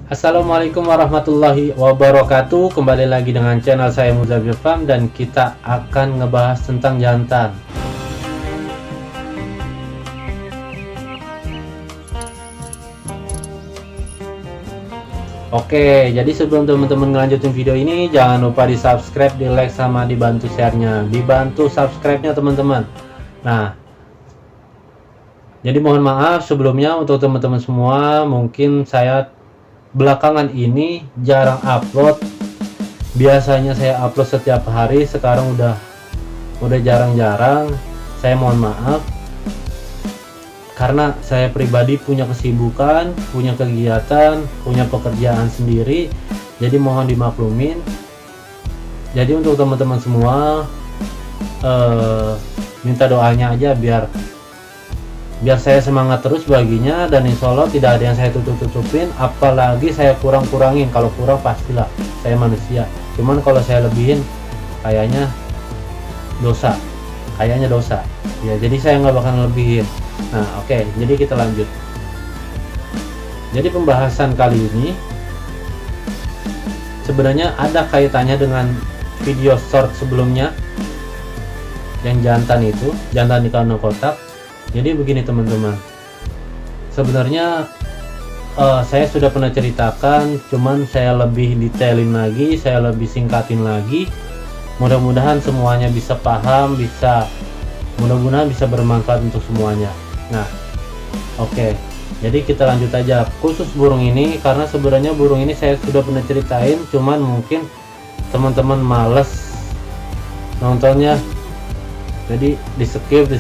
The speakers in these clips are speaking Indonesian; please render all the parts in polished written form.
Assalamualaikum warahmatullahi wabarakatuh. Kembali lagi dengan channel saya Muzabir Farm dan kita akan ngebahas tentang jantan. Oke, jadi sebelum teman-teman ngelanjutin video ini, jangan lupa di subscribe, di like, sama dibantu share-nya. Dibantu subscribe-nya teman-teman. Nah, jadi mohon maaf sebelumnya untuk teman-teman semua, mungkin saya belakangan ini jarang upload. Biasanya saya upload setiap hari, sekarang udah jarang-jarang. Saya mohon maaf karena saya pribadi punya kesibukan, punya kegiatan, punya pekerjaan sendiri, jadi mohon dimaklumin. Jadi untuk teman-teman semua, minta doanya aja biar saya semangat terus baginya, dan insya Allah tidak ada yang saya tutupin, apalagi saya kurang-kurangin. Kalau kurang pastilah, saya manusia, cuman kalau saya lebihin kayaknya dosa ya, jadi saya nggak bakal lebihin. Nah oke, jadi kita lanjut. Jadi pembahasan kali ini sebenarnya ada kaitannya dengan video short sebelumnya yang jantan di kandang kotak. Jadi begini teman-teman, sebenarnya saya sudah pernah ceritakan, cuman saya lebih detailin lagi, saya lebih singkatin lagi. Mudah-mudahan semuanya bisa paham, mudah-mudahan bisa bermanfaat untuk semuanya. Nah oke, jadi kita lanjut aja khusus burung ini, karena sebenarnya burung ini saya sudah pernah ceritain, cuman mungkin teman-teman males nontonnya, jadi di skip.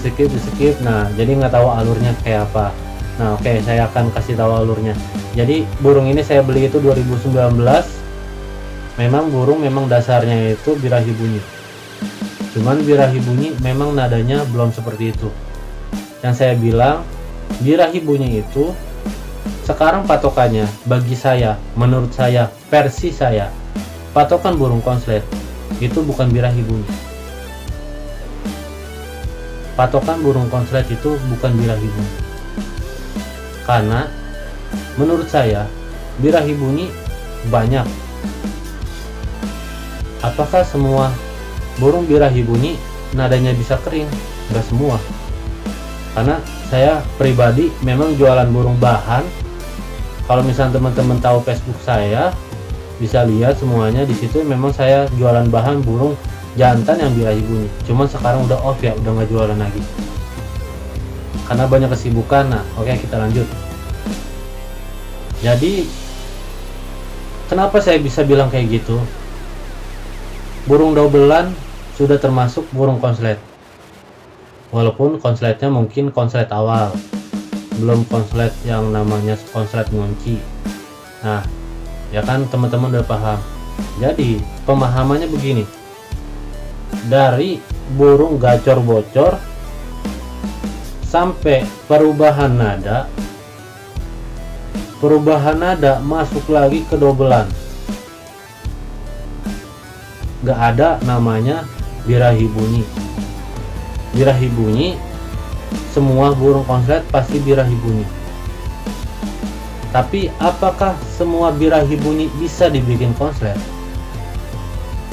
Nah jadi nggak tahu alurnya kayak apa. Nah oke, saya akan kasih tahu alurnya. Jadi burung ini saya beli itu 2019. Memang burung dasarnya itu birahi bunyi, cuman birahi bunyi memang nadanya belum seperti itu. Yang saya bilang birahi bunyi itu sekarang patokannya bagi saya, menurut saya, versi saya, patokan burung konslet itu bukan birahi bunyi. Patokan burung konslet itu bukan birahi bunyi, karena menurut saya birahi bunyi banyak. Apakah semua burung birahi bunyi nadanya bisa kering? Enggak semua, karena saya pribadi memang jualan burung bahan. Kalau misalnya teman-teman tahu Facebook saya, bisa lihat semuanya di situ. Memang saya jualan bahan burung jantan yang birahi bunyi, cuman sekarang udah off ya, udah nggak jualan lagi karena banyak kesibukan. Nah oke, kita lanjut. Jadi kenapa saya bisa bilang kayak gitu? Burung dobelan sudah termasuk burung konslet, walaupun konsletnya mungkin konslet awal, belum konslet yang namanya konslet ngunci. Nah ya kan, teman-teman udah paham. Jadi pemahamannya begini, dari burung gacor bocor sampai perubahan nada masuk lagi ke dobelan, gak ada namanya birahi bunyi. Birahi bunyi, semua burung konslet pasti birahi bunyi. Tapi apakah semua birahi bunyi bisa dibikin konslet?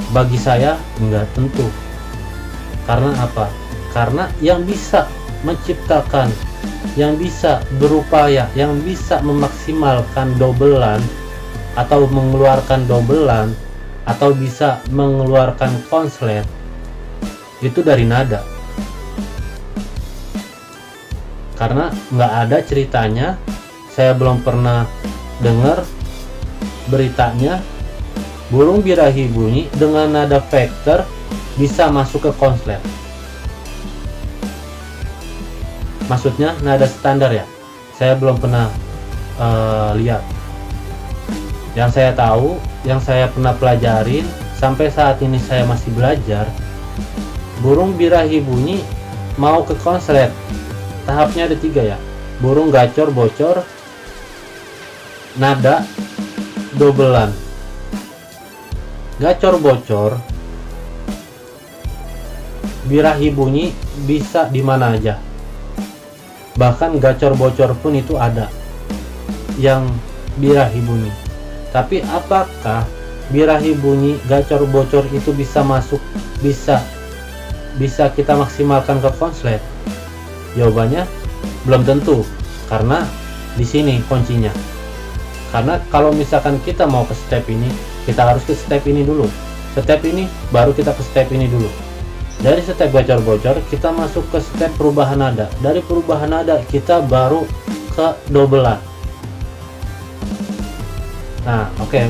Bagi saya enggak tentu. Karena apa? Karena yang bisa menciptakan, yang bisa berupaya, yang bisa memaksimalkan dobelan atau mengeluarkan dobelan, atau bisa mengeluarkan konslet, itu dari nada. Karena nggak ada ceritanya, saya belum pernah dengar beritanya burung birahi bunyi dengan nada vector bisa masuk ke konslet. Maksudnya nada standar ya, saya belum pernah lihat. Yang saya tahu, yang saya pernah pelajarin, sampai saat ini saya masih belajar, burung birahi bunyi mau ke konslet tahapnya ada 3 ya. Burung gacor bocor, nada dobelan. Gacor bocor, birahi bunyi bisa di mana aja. Bahkan gacor bocor pun itu ada yang birahi bunyi. Tapi apakah birahi bunyi gacor bocor itu bisa masuk, bisa kita maksimalkan ke konslet? Jawabannya belum tentu, karena di sini kuncinya. Karena kalau misalkan kita mau ke step ini, kita harus ke step ini dulu. Step ini baru kita ke step ini dulu. Dari step gacor bocor kita masuk ke step perubahan nada. Dari perubahan nada kita baru ke dobelan. Nah, oke,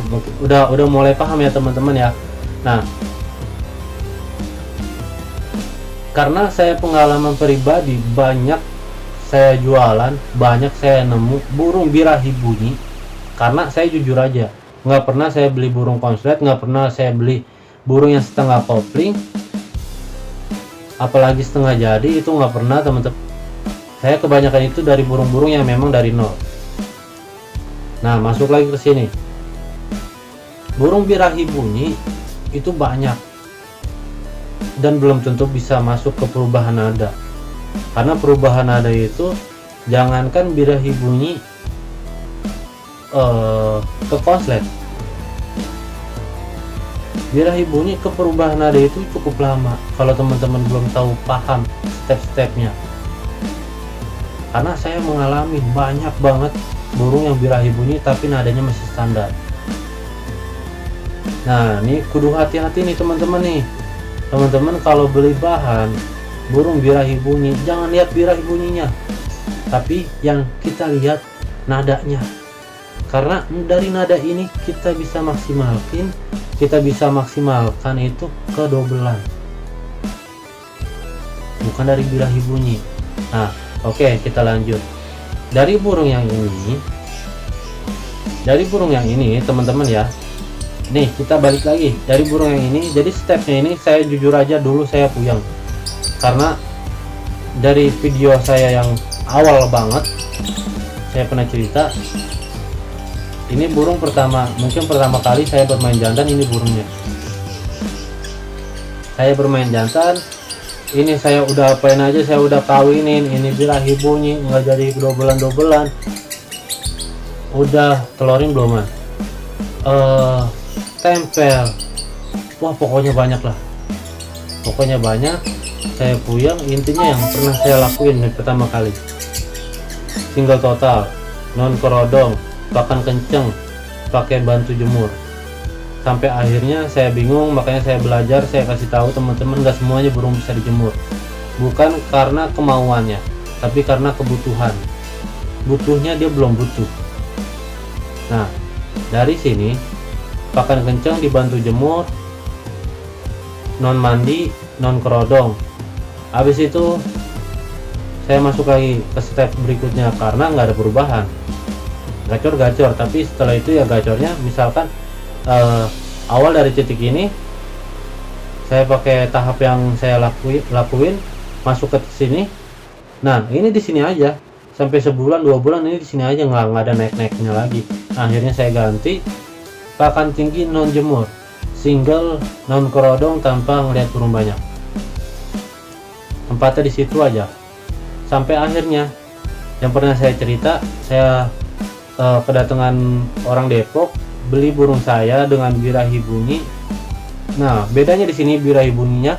udah mulai paham ya teman-teman ya. Nah, karena saya pengalaman pribadi, banyak saya jualan, banyak saya nemu burung birahi bunyi. Karena saya jujur aja, nggak pernah saya beli burung konslet, nggak pernah saya beli burung yang setengah kopling, apalagi setengah jadi, itu nggak pernah teman-teman. Saya kebanyakan itu dari burung-burung yang memang dari nol. Nah, masuk lagi ke sini. Burung birahi bunyi itu banyak dan belum tentu bisa masuk ke perubahan nada. Karena perubahan nada itu, jangankan birahi bunyi ke konslet, birahi bunyi ke perubahan nada itu cukup lama kalau teman-teman belum tahu paham step-stepnya. Karena saya mengalami banyak banget burung yang birahi bunyi tapi nadanya masih standar. Nah, ini kudu hati-hati nih teman-teman nih. Teman-teman kalau beli bahan burung birahi bunyi, jangan lihat birahi bunyinya, tapi yang kita lihat nadanya. Karena dari nada ini kita bisa maksimalkan itu ke dobelan, bukan dari birahi bunyi. Nah, oke, kita lanjut. Dari burung yang ini teman-teman ya. Nih, kita balik lagi dari burung yang ini. Jadi stepnya ini saya jujur aja dulu saya puyeng, karena dari video saya yang awal banget saya pernah cerita. Ini burung mungkin pertama kali saya bermain jantan. Ini burungnya saya bermain jantan, ini saya udah apain aja, saya udah kawinin, ini birahi bunyi nggak jadi dobelan, udah telorin belum tempel, wah pokoknya banyak. Saya puyeng. Intinya yang pernah saya lakuin pertama kali, single total, non kerodong, pakan kenceng, pakai bantu jemur. Sampai akhirnya saya bingung, makanya saya belajar, saya kasih tahu teman-teman, nggak semuanya burung bisa dijemur. Bukan karena kemauannya, tapi karena kebutuhan. Butuhnya dia belum butuh. Nah, dari sini pakan kenceng dibantu jemur, non mandi, non kerodong. Habis itu saya masuk lagi ke step berikutnya karena nggak ada perubahan. Gacor, tapi setelah itu ya gacornya misalkan awal dari titik ini saya pakai tahap yang saya lakuin masuk ke sini. Nah, ini di sini aja sampai sebulan 2 bulan, ini di sini aja, nggak ada naiknya lagi. Akhirnya saya ganti pakan tinggi non jemur, single non kerodong tanpa ngeliat burung banyak. Tempatnya di situ aja sampai akhirnya yang pernah saya cerita, saya kedatangan orang Depok beli burung saya dengan birahi bunyi. Nah, bedanya di sini birahi bunyinya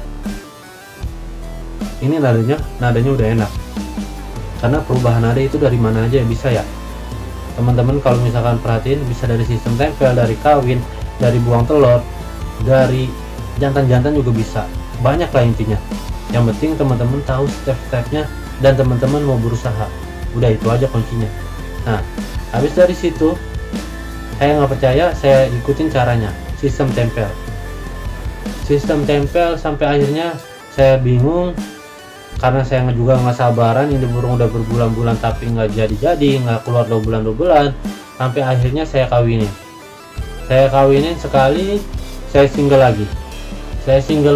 ini nadanya udah enak, karena perubahan nada itu dari mana aja bisa ya teman-teman. Kalau misalkan perhatiin, bisa dari sistem tempel, dari kawin, dari buang telur, dari jantan-jantan juga bisa, banyak lah intinya. Yang penting teman-teman tahu step-stepnya dan teman-teman mau berusaha, udah itu aja kuncinya. Nah, habis dari situ saya nggak percaya, saya ikutin caranya, sistem tempel sampai akhirnya saya bingung, karena saya juga nggak sabaran. Ini burung udah berbulan-bulan tapi nggak jadi, nggak keluar 2 bulan, sampai akhirnya saya kawinin sekali, saya single lagi, saya tempel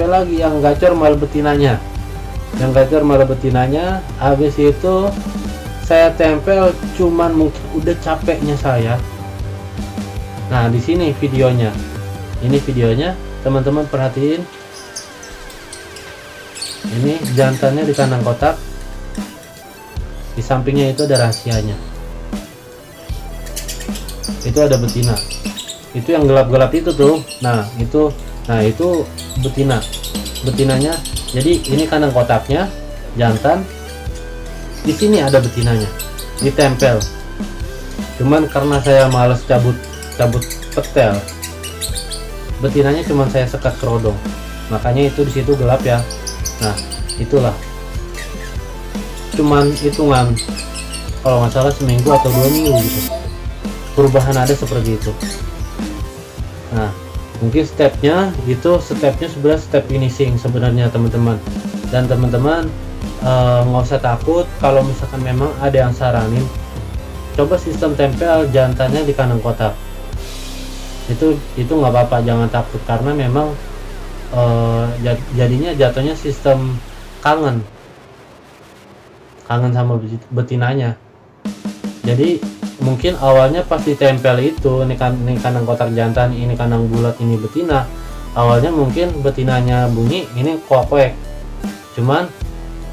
lagi yang gacor malah betinanya. Habis itu saya tempel, cuman mungkin udah capeknya saya. Nah, di sini videonya, teman-teman perhatiin, Ini jantannya di kanan kotak, di sampingnya itu ada rahasianya, itu ada betina, itu yang gelap-gelap itu tuh. Nah itu betinanya. Jadi ini kanan kotaknya jantan, di sini ada betinanya ditempel. Cuman karena saya males cabut petel, betinanya cuman saya sekat kerodong, makanya itu di situ gelap ya. Nah itulah, cuman hitungan kalau nggak salah seminggu atau 2 minggu gitu, perubahan ada seperti itu. Nah mungkin stepnya sebenarnya step finishing sebenarnya teman-teman. Dan teman-teman nggak usah takut kalau misalkan memang ada yang saranin coba sistem tempel jantannya di kanan kotak, itu nggak apa-apa, jangan takut, karena memang jadinya jatuhnya sistem kangen sama betinanya. Jadi mungkin awalnya pas ditempel itu ini kanan kotak jantan, ini kanan bulat, ini betina, awalnya mungkin betinanya bunyi, ini koek, cuman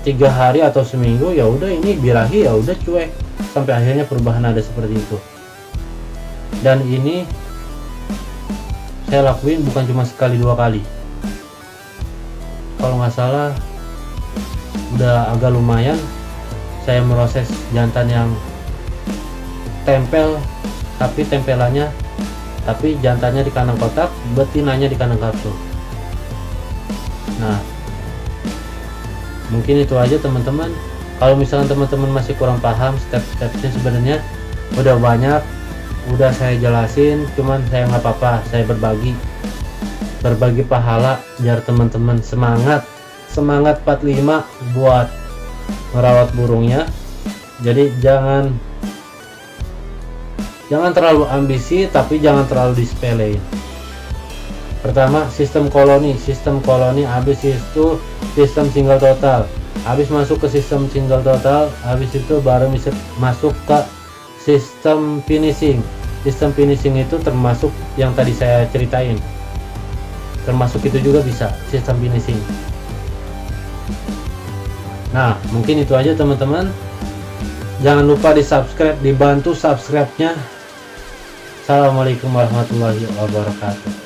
3 hari atau seminggu ya udah ini birahi, ya udah cuek, sampai akhirnya perubahan ada seperti itu. Dan ini saya lakuin bukan cuma sekali 2 kali, kalau nggak salah udah agak lumayan saya meroses jantan yang tempel, tapi jantannya di kanan kotak, betinanya di kanan kartu. Nah mungkin itu aja teman-teman. Kalau misalkan teman-teman masih kurang paham, step-stepnya sebenarnya udah banyak, udah saya jelasin, cuman saya nggak apa-apa, saya berbagi pahala biar teman-teman semangat 45 buat merawat burungnya. Jadi jangan terlalu ambisi, tapi jangan terlalu disepelein. Pertama sistem koloni, habis itu sistem single total, habis masuk ke sistem single total, habis itu baru bisa masuk ke sistem finishing. Sistem finishing itu termasuk yang tadi saya ceritain, termasuk itu juga bisa sistem finishing. Nah mungkin itu aja teman-teman, jangan lupa di subscribe, dibantu subscribe nya. Assalamualaikum warahmatullahi wabarakatuh.